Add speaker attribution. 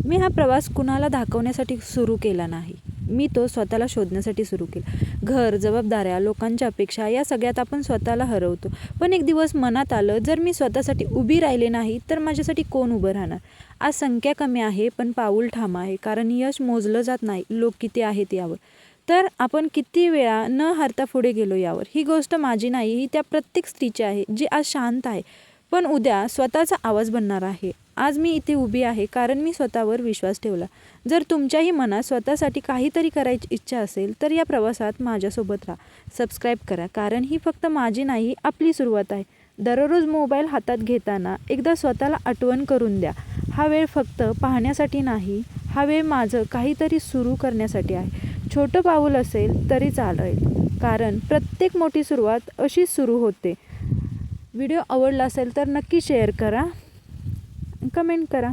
Speaker 1: मी हा प्रवास कुणाला दाखवण्यासाठी सुरू केला नाही. मी तो स्वतःला शोधण्यासाठी सुरू केला. घर, जबाबदाऱ्या, लोकांच्या अपेक्षा या सगळ्यात आपण स्वतःला हरवतो. पण एक दिवस मनात आलं, जर मी स्वतःसाठी उभी राहिले नाही तर माझ्यासाठी कोण उभं राहणार? आज संख्या कमी आहे पण पाऊल ठाम आहे. कारण यश मोजलं जात नाही लोक किती आहेत यावर, तर आपण किती वेळा न हरता पुढे गेलो यावर. ही गोष्ट माझी नाही, ही त्या प्रत्येक स्त्रीची आहे जी आज शांत आहे पण उद्या स्वतःचा आवाज बनणार आहे. आज मी इथे उभी आहे कारण मी स्वतःवर विश्वास ठेवला. जर तुमच्याही मनात स्वतःसाठी काहीतरी करायची इच्छा असेल तर या प्रवासात माझ्यासोबत राहा. सबस्क्राईब करा, कारण ही फक्त माझी नाही, आपली सुरुवात आहे. दररोज मोबाईल हातात घेताना एकदा स्वतःला आठवण करून द्या, हा वेळ फक्त पाहण्यासाठी नाही, हा वेळ माझं काहीतरी सुरू करण्यासाठी आहे. छोटं पाऊल असेल तरी चालेल, कारण प्रत्येक मोठी सुरुवात अशीच सुरू होते. व्हिडिओ आवडला असेल तर नक्की शेअर करा, कमेंट करा.